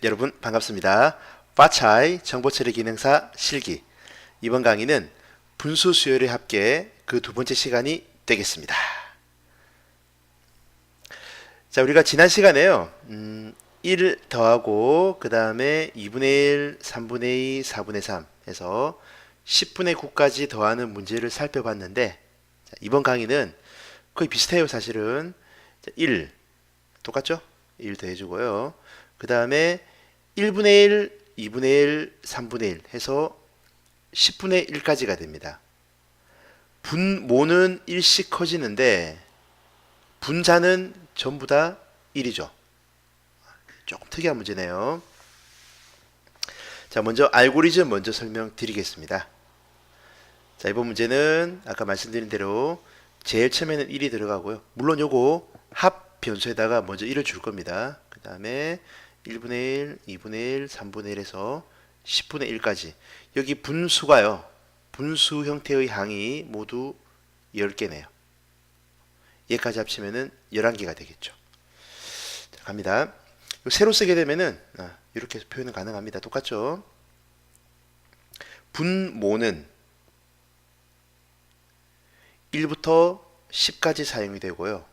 여러분 반갑습니다. 파차이 정보처리 기능사 실기. 이번 강의는 분수 수열의 합계 그 두 번째 시간이 되겠습니다. 자, 우리가 지난 시간에요. 1 더하고 그 다음에 2분의 1, 3분의 2, 4분의 3 해서 10분의 9까지 더하는 문제를 살펴봤는데, 자, 이번 강의는 거의 비슷해요. 사실은 1 똑같죠? 1 더해주고요. 그 다음에 1분의 1, 2분의 1, 3분의 1 해서 10분의 1까지가 됩니다. 분모는 1씩 커지는데 분자는 전부 다 1이죠. 조금 특이한 문제네요. 자, 먼저 알고리즘 먼저 설명드리겠습니다. 자, 이번 문제는 아까 말씀드린 대로 제일 처음에는 1이 들어가고요. 물론 요거 합 변수에다가 먼저 1을 줄 겁니다. 그 다음에 1분의 1, 2분의 1, 3분의 1에서 10분의 1까지. 여기 분수가요. 분수 형태의 항이 모두 10개네요. 얘까지 합치면은 11개가 되겠죠. 자, 갑니다. 세로 쓰게 되면은 이렇게 표현은 가능합니다. 똑같죠? 분모는 1부터 10까지 사용이 되고요.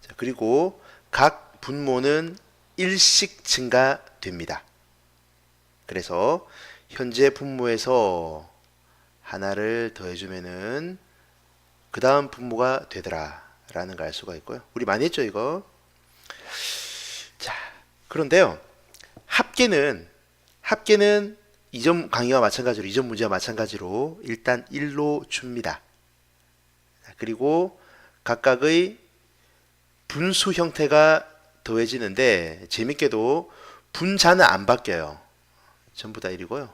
자, 그리고 각 분모는 1씩 증가됩니다. 그래서 현재 분모에서 하나를 더해주면은 그 다음 분모가 되더라 라는 걸 알 수가 있고요. 우리 많이 했죠 이거. 자, 그런데요, 합계는 이전 강의와 마찬가지로, 이전 문제와 마찬가지로 일단 1로 줍니다. 그리고 각각의 분수 형태가 더해지는데 재밌게도 분자는 안 바뀌어요. 전부 다 1이고요.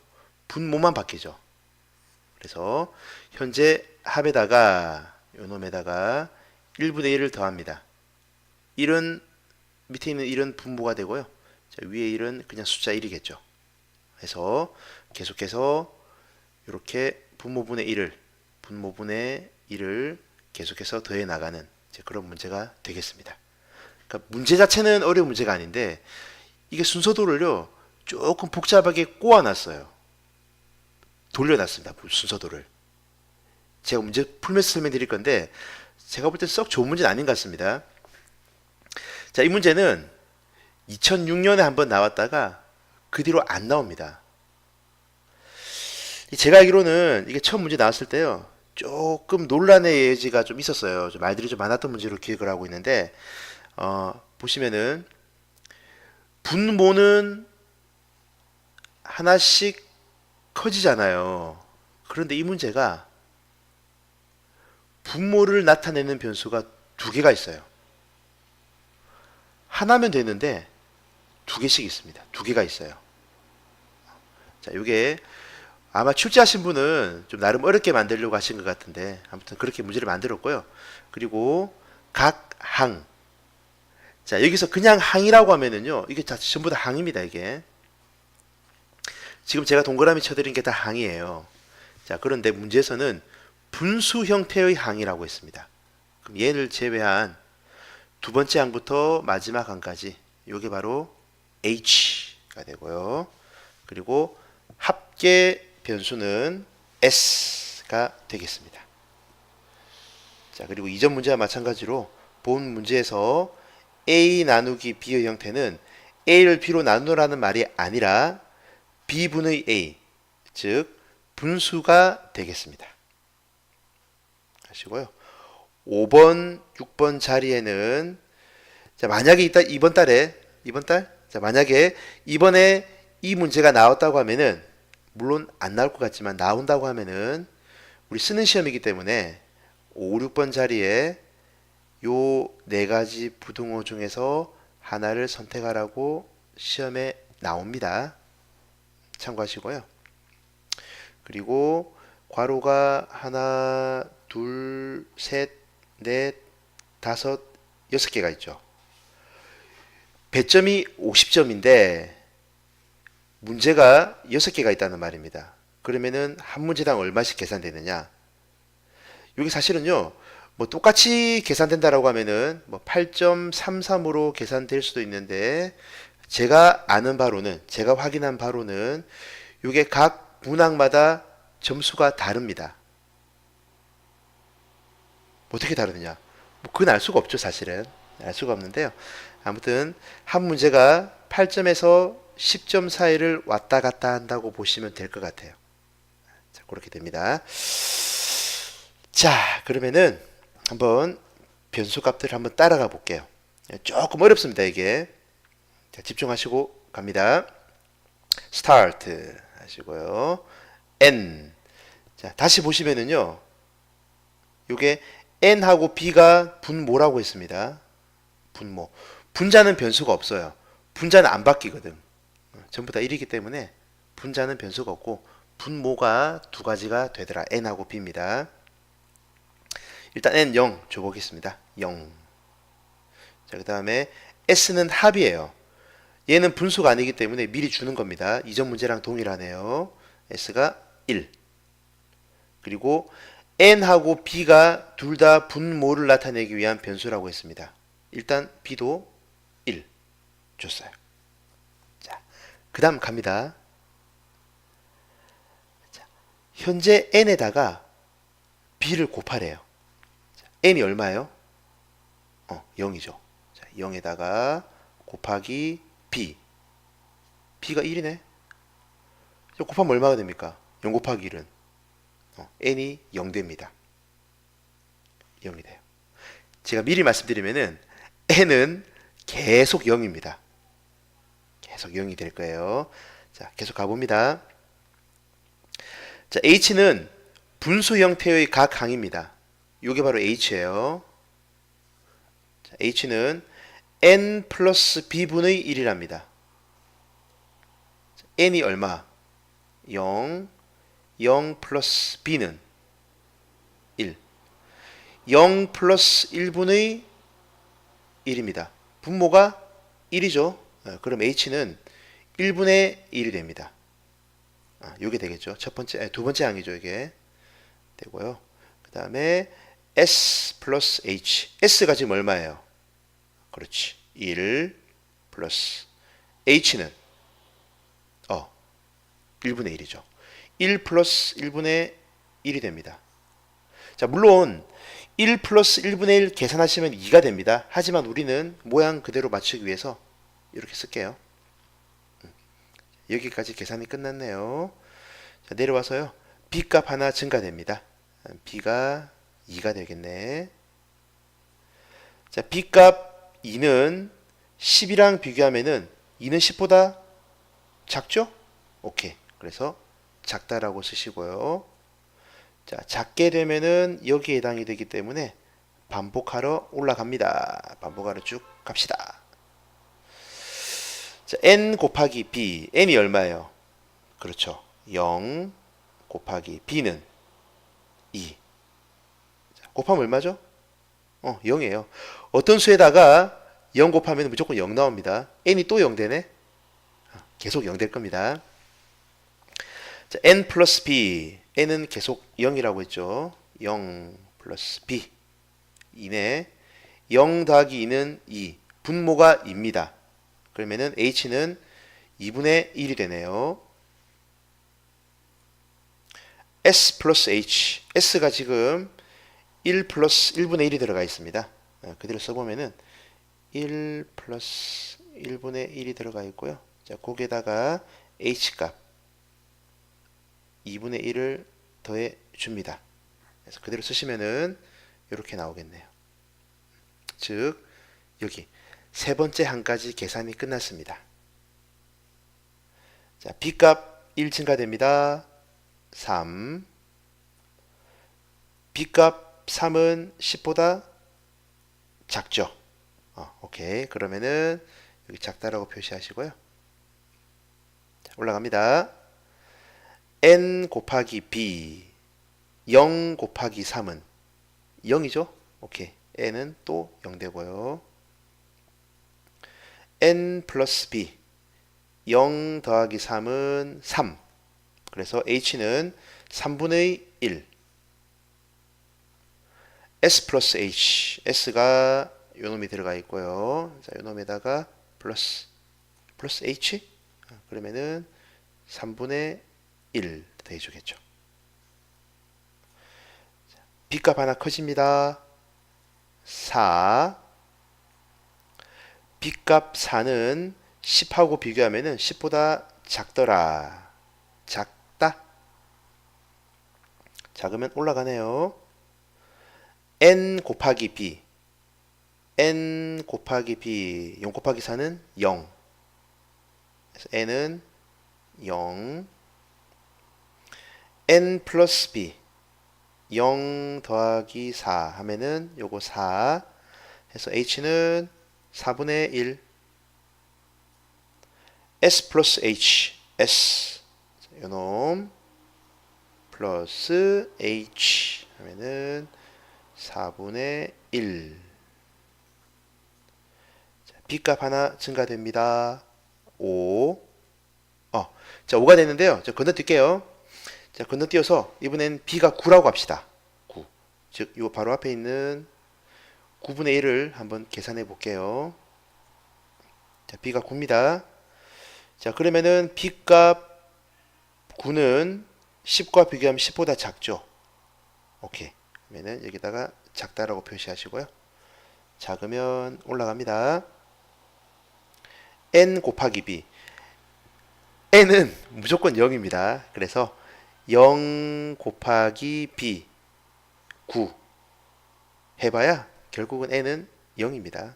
분모만 바뀌죠. 그래서 현재 합에다가 요놈에다가 1분의 1을 더합니다. 1은 밑에 있는 1은 분모가 되고요. 자, 위에 1은 그냥 숫자 1이겠죠. 그래서 계속해서 이렇게 분모분의 1을 계속해서 더해 나가는 그런 문제가 되겠습니다. 그러니까 문제 자체는 어려운 문제가 아닌데 이게 순서도를요 조금 복잡하게 꼬아놨어요. 돌려놨습니다. 순서도를. 제가 문제 풀면서 설명드릴 건데 제가 볼 때 썩 좋은 문제는 아닌 것 같습니다. 자, 이 문제는 2006년에 한번 나왔다가 그 뒤로 안 나옵니다. 제가 알기로는 이게 처음 문제 나왔을 때요 조금 논란의 여지가 좀 있었어요. 좀 말들이 좀 많았던 문제로 기억을 하고 있는데, 보시면은 분모는 하나씩 커지잖아요. 그런데 이 문제가 분모를 나타내는 변수가 두 개가 있어요. 하나면 되는데 두 개씩 있습니다. 두 개가 있어요. 자, 이게 아마 출제하신 분은 좀 나름 어렵게 만들려고 하신 것 같은데 아무튼 그렇게 문제를 만들었고요. 그리고 각 항. 자, 여기서 그냥 항이라고 하면은요 이게 다 전부 다 항입니다. 이게 지금 제가 동그라미 쳐드린 게 다 항이에요. 자, 그런데 문제에서는 분수 형태의 항이라고 했습니다. 그럼 얘를 제외한 두 번째 항부터 마지막 항까지 이게 바로 H가 되고요. 그리고 합계 변수는 S가 되겠습니다. 자, 그리고 이전 문제와 마찬가지로 본 문제에서 A 나누기 B의 형태는 A를 B로 나누라는 말이 아니라 B분의 A, 즉 분수가 되겠습니다. 하시고요. 5번, 6번 자리에는 자, 만약에 이번 달 자, 만약에 이번에 이 문제가 나왔다고 하면은 물론 안 나올 것 같지만 나온다고 하면은 우리 쓰는 시험이기 때문에 5, 6번 자리에 요 네 가지 부등호 중에서 하나를 선택하라고 시험에 나옵니다. 참고하시고요. 그리고 괄호가 하나, 둘, 셋, 넷, 다섯, 6개가 있죠. 배점이 50점인데 문제가 6개가 있다는 말입니다. 그러면은 한 문제당 얼마씩 계산되느냐? 여기 사실은요, 뭐 똑같이 계산된다라고 하면은 뭐 8.33으로 계산될 수도 있는데 제가 아는 바로는, 제가 확인한 바로는 이게 각 문항마다 점수가 다릅니다. 어떻게 다르느냐? 뭐 그건 알 수가 없죠, 사실은. 알 수가 없는데요. 아무튼 한 문제가 8점에서 10점 사이를 왔다 갔다 한다고 보시면 될 것 같아요. 자, 그렇게 됩니다. 자, 그러면은 한번 변수값들을 한번 따라가 볼게요. 조금 어렵습니다, 이게. 자, 집중하시고 갑니다. start 하시고요. n. 자, 다시 보시면은요. 요게 n하고 b가 분모라고 했습니다. 분모. 분자는 변수가 없어요. 분자는 안 바뀌거든. 전부 다 1이기 때문에 분자는 변수가 없고 분모가 두 가지가 되더라. n하고 b입니다. 일단 n 0 줘보겠습니다. 0. 자, 그 다음에 s는 합이에요. 얘는 분수가 아니기 때문에 미리 주는 겁니다. 이전 문제랑 동일하네요. s가 1. 그리고 n하고 b가 둘 다 분모를 나타내기 위한 변수라고 했습니다. 일단 b도 1 줬어요. 자, 그 다음 갑니다. 자, 현재 n에다가 b를 곱하래요. 자, n이 얼마예요? 0이죠. 자, 0에다가 곱하기 b. b가 1이네. 곱하면 얼마가 됩니까? 0 곱하기 1은 n이 0 됩니다. 0이 돼요. 제가 미리 말씀드리면은 n은 계속 0입니다. 계속 0이 될 거예요. 자, 계속 가봅니다. 자, h는 분수 형태의 각 항입니다. 이게 바로 h예요. 자, h는 n 플러스 b분의 1이랍니다. n이 얼마? 0, 0 플러스 b는 1. 0 플러스 1분의 1입니다. 분모가 1이죠. 그럼 h는 1분의 1이 됩니다. 이게 되겠죠. 두 번째 항이죠. 이게 되고요. 그 다음에 s 플러스 h. s가 지금 얼마예요? 그렇지. 1 플러스 h는 1분의 1이죠. 1 플러스 1분의 1이 됩니다. 자, 물론 1 플러스 1분의 1 계산하시면 2가 됩니다. 하지만 우리는 모양 그대로 맞추기 위해서 이렇게 쓸게요. 여기까지 계산이 끝났네요. 자, 내려와서요. b값 하나 증가됩니다. b가 2가 되겠네. 자, b값 2는 10이랑 비교하면은 2는 10보다 작죠? 오케이. 그래서 작다라고 쓰시고요. 자, 작게 되면은 여기에 해당이 되기 때문에 반복하러 올라갑니다. 반복하러 쭉 갑시다. 자, n 곱하기 b. n이 얼마예요? 그렇죠. 0 곱하기 b는 2. 자, 곱하면 얼마죠? 0이에요. 어떤 수에다가 0 곱하면 무조건 0 나옵니다. n이 또 0 되네? 계속 0 될 겁니다. 자, n 플러스 b. n은 계속 0이라고 했죠. 0 플러스 b. 2네. 0 더하기 2는 2. 분모가 2입니다. 그러면은 h는 2분의 1이 되네요. s 플러스 h. s가 지금 1 플러스 1분의 1이 들어가 있습니다. 그대로 써보면은 1 플러스 1분의 1이 들어가 있고요. 자, 거기에다가 h값 2분의 1을 더해 줍니다. 그래서 그대로 쓰시면은 이렇게 나오겠네요. 즉 여기 세 번째 항까지 계산이 끝났습니다. 자, b값 1 증가됩니다. 3. b값 3은 10보다 작죠. 오케이. 그러면은 여기 작다라고 표시하시고요. 자, 올라갑니다. n 곱하기 b 0 곱하기 3은 0이죠? 오케이. n은 또 0 되고요. n 플러스 b 0 더하기 3은 3. 그래서 h는 3분의 1. s 플러스 h. s가 요놈이 들어가 있고요. 자, 요놈에다가 플러스 플러스 h 그러면은 3분의 1 더해주겠죠. b값 하나 커집니다. 4 b값 4는 10하고 비교하면은 10보다 작더라. 작다. 작으면 올라가네요. n 곱하기 b n 곱하기 b 0 곱하기 4는 0 그래서 n은 0 n 플러스 b 0 더하기 4 하면은 요거 4 해서 h는 4분의 1 s 플러스 h s 요놈 플러스 h 하면은 4분의 1 b값 하나 증가됩니다. 5 자 5가 됐는데요. 자 건너뛸게요. 자 건너뛰어서 이번엔 b가 9라고 합시다. 9 즉 요 바로 앞에 있는 9분의 1을 한번 계산해 볼게요. 자 b가 9입니다. 자 그러면은 b값 9는 10과 비교하면 10보다 작죠. 오케이. 그러면은 여기다가 작다라고 표시하시고요. 작으면 올라갑니다. n 곱하기 b n은 무조건 0입니다. 그래서 0 곱하기 b 9 해봐야 결국은 n은 0입니다.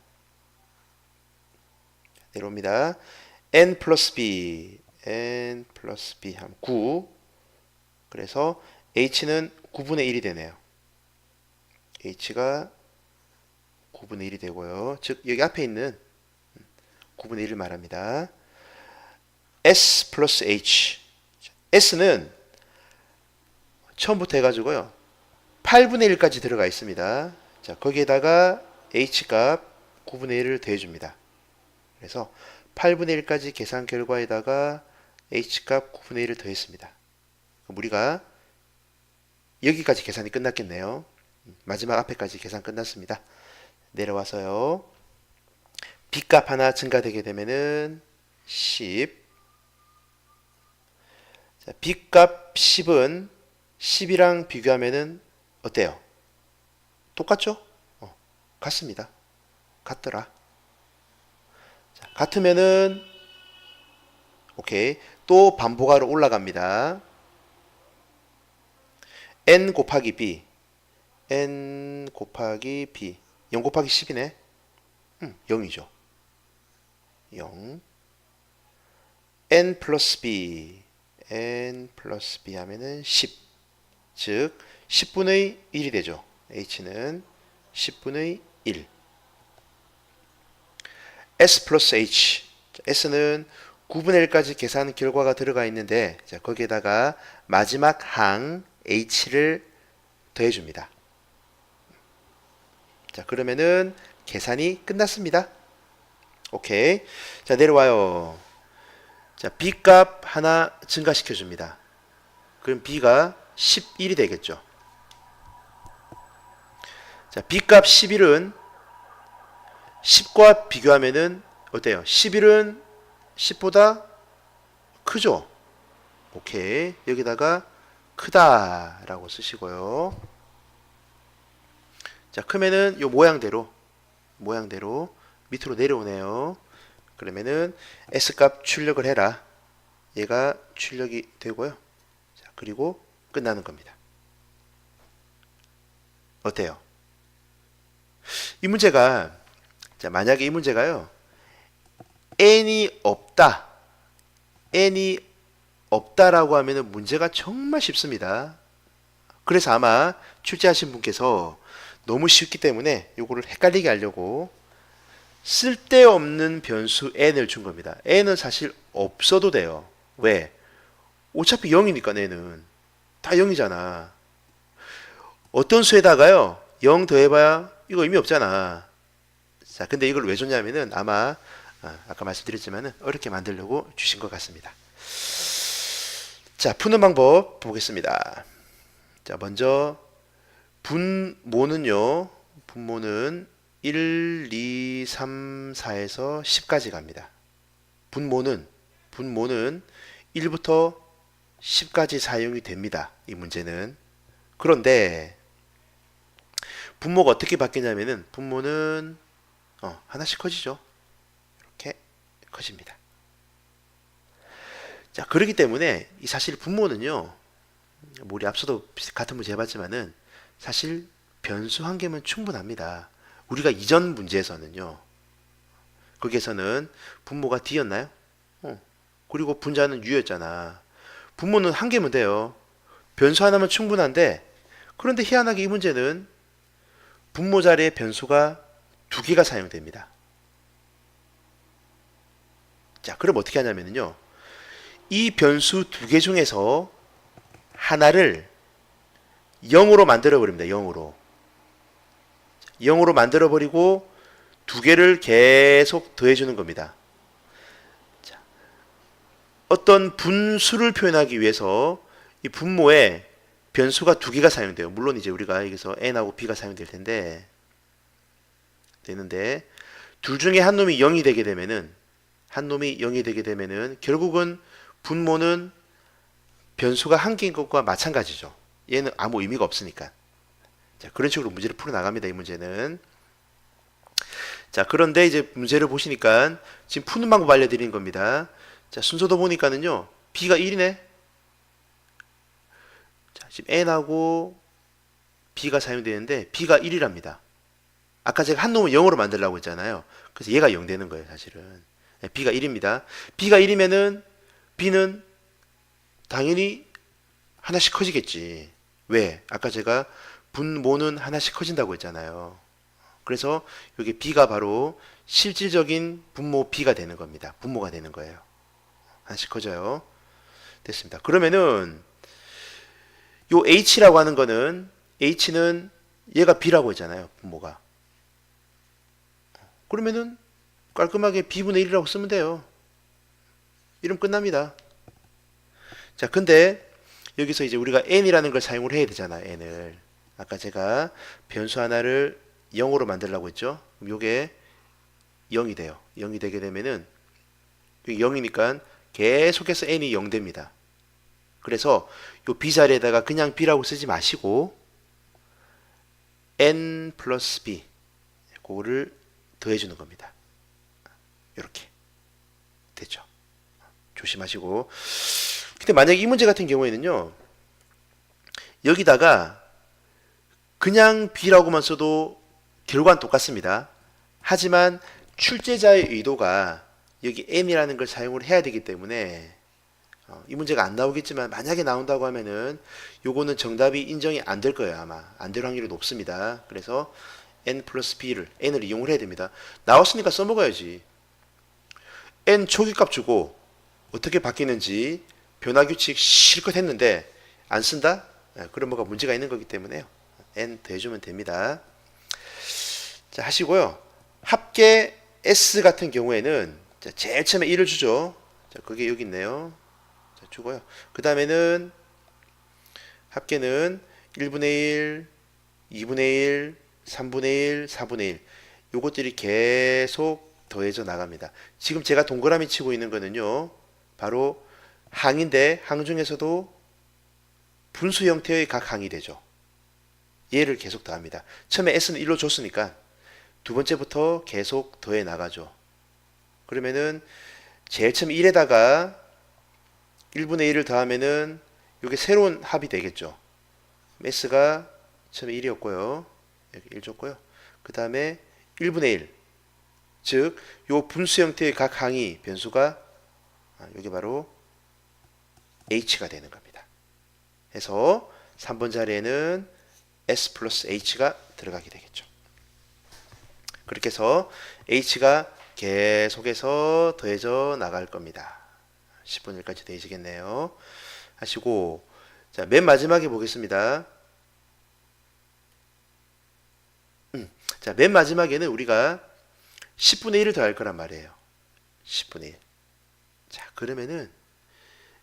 내려옵니다. n 플러스 b 하면 9 그래서 h는 9분의 1이 되네요. h가 9분의 1이 되고요. 즉 여기 앞에 있는 9분의 1을 말합니다. s 플러스 h s는 처음부터 해가지고요 8분의 1까지 들어가 있습니다. 자 거기에다가 h값 9분의 1을 더해줍니다. 그래서 8분의 1까지 계산 결과에다가 h값 9분의 1을 더했습니다. 그럼 우리가 여기까지 계산이 끝났겠네요. 마지막 앞에까지 계산 끝났습니다. 내려와서요 b값 하나 증가되게 되면은 10 자, b값 10은 10이랑 비교하면은 어때요? 똑같죠? 같습니다. 같더라. 자, 같으면은 오케이. 또 반복하러 올라갑니다. n 곱하기 b n 곱하기 b 0 곱하기 10이네. 0이죠. 0 n 플러스 b 하면은 10 즉 10분의 1이 되죠. h는 10분의 1 s 플러스 h s는 9분의 1까지 계산 결과가 들어가 있는데 자, 거기에다가 마지막 항 h를 더해줍니다. 자 그러면은 계산이 끝났습니다. 오케이. 자 내려와요. 자 b값 하나 증가시켜 줍니다. 그럼 b가 11이 되겠죠. 자 b값 11은 10과 비교하면은 어때요? 11은 10보다 크죠? 오케이. 여기다가 크다 라고 쓰시고요. 자 크면은 요 모양대로 밑으로 내려오네요. 그러면은 S값 출력을 해라. 얘가 출력이 되고요. 자, 그리고 끝나는 겁니다. 어때요? 이 문제가 자, 만약에 이 문제가요. n이 없다라고 하면은 문제가 정말 쉽습니다. 그래서 아마 출제하신 분께서 너무 쉽기 때문에 요거를 헷갈리게 하려고 쓸데없는 변수 n을 준 겁니다. n은 사실 없어도 돼요. 왜? 어차피 0이니까 n은 다 0이잖아. 어떤 수에다가요 0 더해봐야 이거 의미 없잖아. 자, 근데 이걸 왜 줬냐면은 아마 아까 말씀드렸지만은 어렵게 만들려고 주신 것 같습니다. 자, 푸는 방법 보겠습니다. 자, 먼저 분모는요. 분모는 1, 2, 3, 4에서 10까지 갑니다. 분모는 1부터 10까지 사용이 됩니다. 이 문제는. 그런데 분모가 어떻게 바뀌냐면은 분모는 하나씩 커지죠. 이렇게 커집니다. 자, 그렇기 때문에 이 사실 분모는요. 뭐 우리 앞서도 같은 문제 해봤지만은 사실 변수 한 개면 충분합니다. 우리가 이전 문제에서는요. 거기에서는 분모가 D였나요? 그리고 분자는 U였잖아. 분모는 한 개면 돼요. 변수 하나면 충분한데 그런데 희한하게 이 문제는 분모 자리에 변수가 두 개가 사용됩니다. 자, 그럼 어떻게 하냐면요. 이 변수 두 개 중에서 하나를 0으로 만들어 버립니다. 0으로 만들어 버리고 두 개를 계속 더해 주는 겁니다. 자, 어떤 분수를 표현하기 위해서 이 분모에 변수가 두 개가 사용돼요. 물론 이제 우리가 여기서 n하고 b가 사용될 텐데 되는데 둘 중에 한 놈이 0이 되게 되면은 결국은 분모는 변수가 한 개인 것과 마찬가지죠. 얘는 아무 의미가 없으니까. 자, 그런 식으로 문제를 풀어 나갑니다. 이 문제는. 자, 그런데 이제 문제를 보시니까 지금 푸는 방법 알려드리는 겁니다. 자, 순서도 보니까는요. b가 1이네. 자, 지금 n하고 b가 사용되는데 b가 1이랍니다. 아까 제가 한 놈을 0으로 만들려고 했잖아요. 그래서 얘가 0 되는 거예요, 사실은. b가 1입니다. b가 1이면은 b는 당연히 하나씩 커지겠지. 왜? 아까 제가 분모는 하나씩 커진다고 했잖아요. 그래서 여기 b가 바로 실질적인 분모 b가 되는 겁니다. 분모가 되는 거예요. 하나씩 커져요. 됐습니다. 그러면은 요 h라고 하는 거는 h는 얘가 b라고 했잖아요. 분모가. 그러면은 깔끔하게 b분의 1이라고 쓰면 돼요. 이러면 끝납니다. 자, 근데 여기서 이제 우리가 n이라는 걸 사용을 해야 되잖아. n을. 아까 제가 변수 하나를 0으로 만들려고 했죠. 그럼 요게 0이 돼요. 0이 되게 되면은 0이니까 계속해서 n이 0 됩니다. 그래서 요 b 자리에다가 그냥 b라고 쓰지 마시고 n 플러스 b 그거를 더해 주는 겁니다. 이렇게 됐죠. 조심하시고. 근데 만약에 이 문제 같은 경우에는요. 여기다가 그냥 b라고만 써도 결과는 똑같습니다. 하지만 출제자의 의도가 여기 n이라는 걸 사용을 해야 되기 때문에 이 문제가 안 나오겠지만 만약에 나온다고 하면은 요거는 정답이 인정이 안 될 거예요. 아마 안 될 확률이 높습니다. 그래서 n 플러스 b를 n을 이용을 해야 됩니다. 나왔으니까 써먹어야지. n 초기값 주고 어떻게 바뀌는지 변화규칙 실컷 했는데 안 쓴다? 그럼 뭐가 문제가 있는 거기 때문에요. n 더해주면 됩니다. 자, 하시고요. 합계 s 같은 경우에는 자, 제일 처음에 1을 주죠. 자, 그게 여기 있네요. 자, 주고요. 그 다음에는 합계는 1분의 1, 2분의 1, 3분의 1, 4분의 1 요것들이 계속 더해져 나갑니다. 지금 제가 동그라미 치고 있는 거는요. 바로 항인데 항 중에서도 분수 형태의 각 항이 되죠. 얘를 계속 더합니다. 처음에 s는 1로 줬으니까 두 번째부터 계속 더해 나가죠. 그러면은 제일 처음 1에다가 1분의 1을 더하면은 이게 새로운 합이 되겠죠. s가 처음에 1이었고요. 여기 1 줬고요. 그 다음에 1분의 1. 즉, 요 분수 형태의 각 항이 변수가 여기 바로 h가 되는 겁니다. 해서 3번 자리에는 s 플러스 h가 들어가게 되겠죠. 그렇게 해서 h가 계속해서 더해져 나갈 겁니다. 10분 1까지 더해지겠네요. 하시고 자, 맨 마지막에 보겠습니다. 자, 맨 마지막에는 우리가 10분의 1을 더할 거란 말이에요. 10분의 1. 자, 그러면은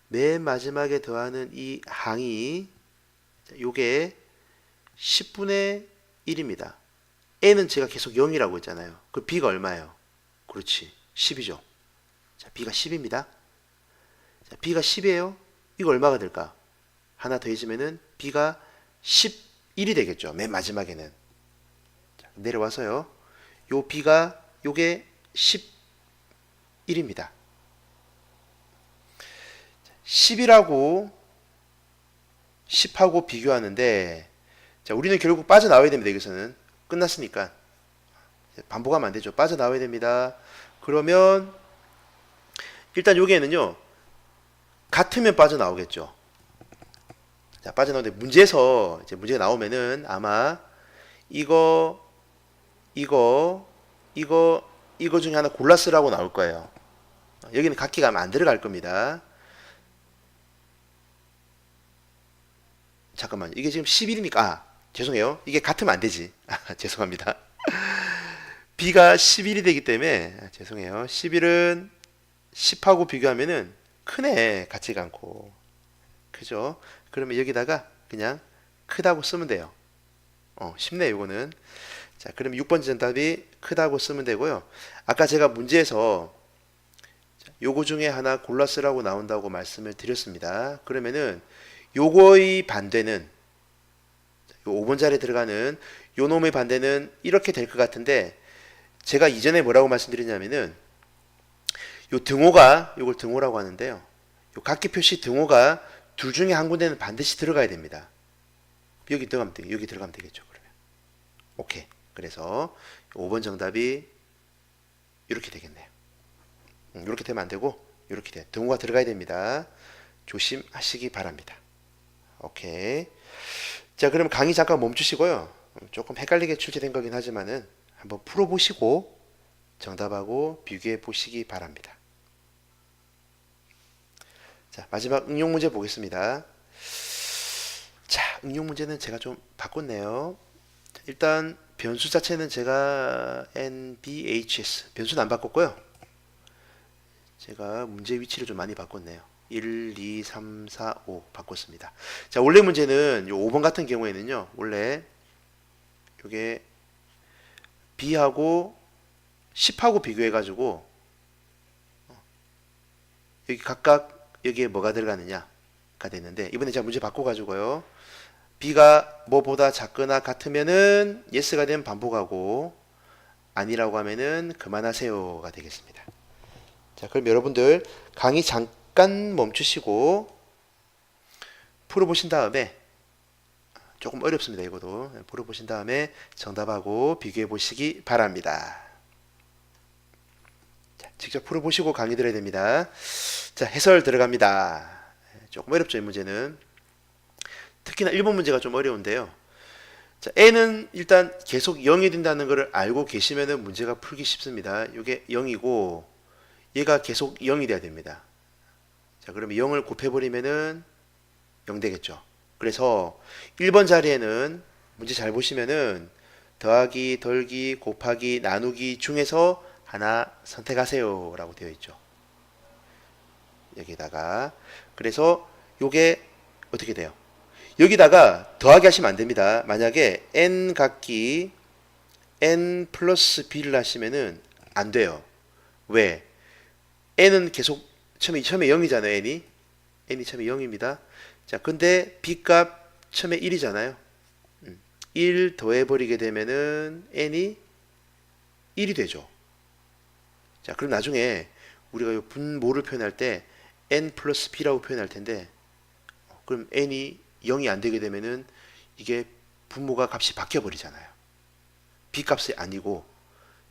맨 마지막에 더하는 이 항이 요게 10분의 1입니다. n은 제가 계속 0이라고 했잖아요. 그 b가 얼마예요? 그렇지. 10이죠. 자, B가 10입니다. 자, B가 10이에요. 이거 얼마가 될까? 하나 더해지면은 B가 11이 되겠죠. 맨 마지막에는. 자, 내려와서요. 요 B가 요게 11입니다. 10이라고 10하고 비교하는데, 자, 우리는 결국 빠져나와야 됩니다. 여기서는 끝났으니까 반복하면 안 되죠. 빠져나와야 됩니다. 그러면 일단 여기에는요, 같으면 빠져나오겠죠. 자, 빠져나오는데 문제에서 이제 문제가 나오면은 아마 이거 중에 하나 골라 쓰라고 나올 거예요. 여기는 각기가 아마 안 들어갈 겁니다. 잠깐만, 이게 지금 11이니까, 죄송해요. 이게 같으면 안 되지. 죄송합니다. B가 11이 되기 때문에, 죄송해요. 11은 10하고 비교하면은 크네, 같지가 않고. 그죠? 그러면 여기다가 그냥 크다고 쓰면 돼요. 쉽네, 요거는. 자, 그럼 6번째 정답이 크다고 쓰면 되고요. 아까 제가 문제에서 요거 중에 하나 골라 쓰라고 나온다고 말씀을 드렸습니다. 그러면은 요거의 반대는, 요 5번 자리에 들어가는 요 놈의 반대는 이렇게 될 것 같은데, 제가 이전에 뭐라고 말씀드렸냐면은 요 등호가, 요걸 등호라고 하는데요, 요 각기 표시 등호가 둘 중에 한 군데는 반드시 들어가야 됩니다. 여기 들어가면 되겠죠. 그러면 오케이. 그래서 5번 정답이 이렇게 되겠네요. 이렇게 되면 안 되고 이렇게 돼. 등호가 들어가야 됩니다. 조심하시기 바랍니다. 오케이. 자, 그럼 강의 잠깐 멈추시고요. 조금 헷갈리게 출제된 거긴 하지만은 한번 풀어보시고 정답하고 비교해 보시기 바랍니다. 자, 마지막 응용 문제 보겠습니다. 자, 응용 문제는 제가 좀 바꿨네요. 자, 일단 변수 자체는 제가 NBHS, 변수는 안 바꿨고요. 제가 문제 위치를 좀 많이 바꿨네요. 1, 2, 3, 4, 5 바꿨습니다. 자, 원래 문제는 요 5번 같은 경우에는요, 원래 요게 B하고 10하고 비교해 가지고 여기 각각 여기에 뭐가 들어가느냐가 됐는데, 이번에 제가 문제 바꿔 가지고요, B가 뭐보다 작거나 같으면은 yes가 되면 반복하고, 아니라고 하면은 그만하세요가 되겠습니다. 자, 그럼 여러분들 강의 잠깐 멈추시고 풀어보신 다음에, 조금 어렵습니다. 이것도 풀어보신 다음에 정답하고 비교해 보시기 바랍니다. 자, 직접 풀어보시고 강의 들어야 됩니다. 자, 해설 들어갑니다. 조금 어렵죠, 이 문제는. 특히나 1번 문제가 좀 어려운데요. 자, n은 일단 계속 0이 된다는 것을 알고 계시면은 문제가 풀기 쉽습니다. 이게 0이고 얘가 계속 0이 돼야 됩니다. 자, 그러면 0을 곱해버리면은 0 되겠죠. 그래서 1번 자리에는 문제 잘 보시면은 더하기, 덜기, 곱하기, 나누기 중에서 하나 선택하세요 라고 되어 있죠. 여기다가. 그래서 요게 어떻게 돼요? 여기다가 더하기 하시면 안 됩니다. 만약에 n 각기 n 플러스 b를 하시면은 안 돼요. 왜? n은 계속 처음에 0이잖아요. n이 처음에 0입니다. 자, 근데 b 값 처음에 1이잖아요. 1 더해버리게 되면은 n이 1이 되죠. 자, 그럼 나중에 우리가 이 분모를 표현할 때 n 플러스 b라고 표현할 텐데, 그럼 n이 0이 안 되게 되면은 이게 분모가 값이 바뀌어 버리잖아요. b 값이 아니고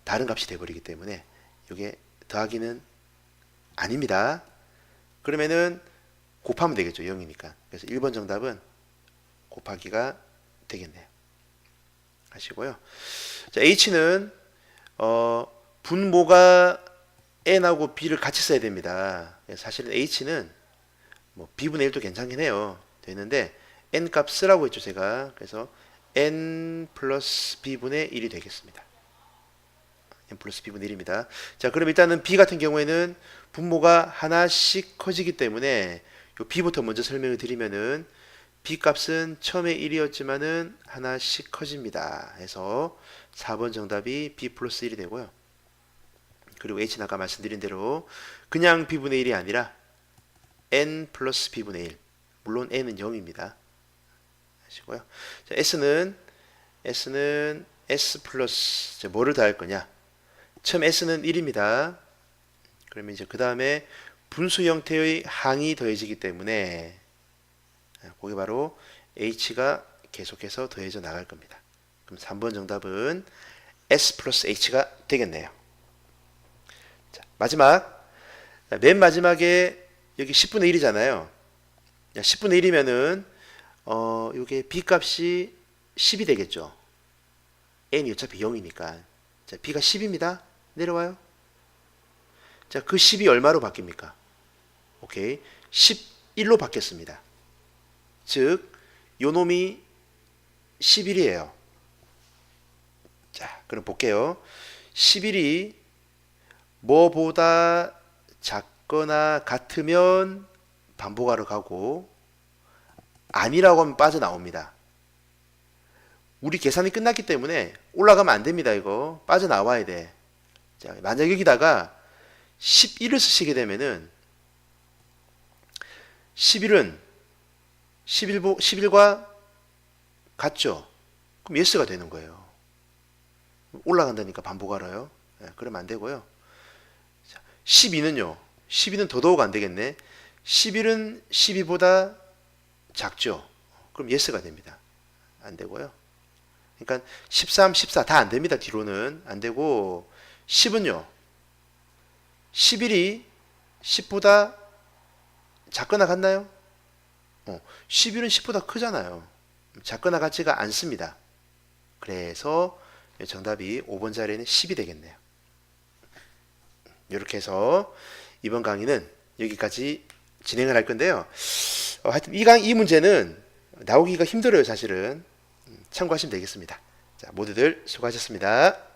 다른 값이 돼 버리기 때문에 이게 더하기는 아닙니다. 그러면은 곱하면 되겠죠. 0이니까. 그래서 1번 정답은 곱하기가 되겠네요. 아시고요. 자, h는 분모가 n하고 b를 같이 써야 됩니다. 사실은 h는 뭐 b분의 1도 괜찮긴 해요. 되는데 n 값 쓰라고 했죠, 제가. 그래서 n 플러스 b분의 1이 되겠습니다. n 플러스 b분의 1입니다. 자, 그럼 일단은 b 같은 경우에는 분모가 하나씩 커지기 때문에 요 b부터 먼저 설명을 드리면은, b 값은 처음에 1이었지만은 하나씩 커집니다. 해서 4번 정답이 b 플러스 1이 되고요. 그리고 h는 아까 말씀드린 대로 그냥 b분의 1이 아니라 n 플러스 b분의 1. 물론 n은 0입니다. 아시고요. 자, s는 s 플러스 뭐를 더할 거냐? 처음 s는 1입니다. 그러면 이제 그 다음에 분수 형태의 항이 더해지기 때문에 그게 바로 h가 계속해서 더해져 나갈 겁니다. 그럼 3번 정답은 s 플러스 h가 되겠네요. 자, 맨 마지막에 여기 10분의 1이잖아요. 10분의 1이면은 요게 b 값이 10이 되겠죠. n이 어차피 0이니까. 자, b가 10입니다. 내려와요. 자, 그 10이 얼마로 바뀝니까? 오케이. 11로 바뀌었습니다. 즉, 요 놈이 11이에요. 자, 그럼 볼게요. 11이 뭐보다 작거나 같으면 반복하러 가고 아니라고 하면 빠져나옵니다. 우리 계산이 끝났기 때문에 올라가면 안 됩니다. 이거 빠져나와야 돼. 자, 만약 여기다가 11을 쓰시게 되면은 11과 같죠? 그럼 yes가 되는 거예요. 올라간다니까 반복하러요. 그러면 안 되고요. 12는요. 12는 더더욱 안 되겠네. 11은 12보다 작죠. 그럼 yes가 됩니다. 안 되고요. 그러니까 13, 14 다 안 됩니다. 뒤로는 안 되고 10은요. 11이 10보다 작거나 같나요? 11은 10보다 크잖아요. 작거나 같지가 않습니다. 그래서 정답이 5번 자리에는 10이 되겠네요. 이렇게 해서 이번 강의는 여기까지 진행을 할 건데요. 하여튼 이 문제는 나오기가 힘들어요, 사실은. 참고하시면 되겠습니다. 자, 모두들 수고하셨습니다.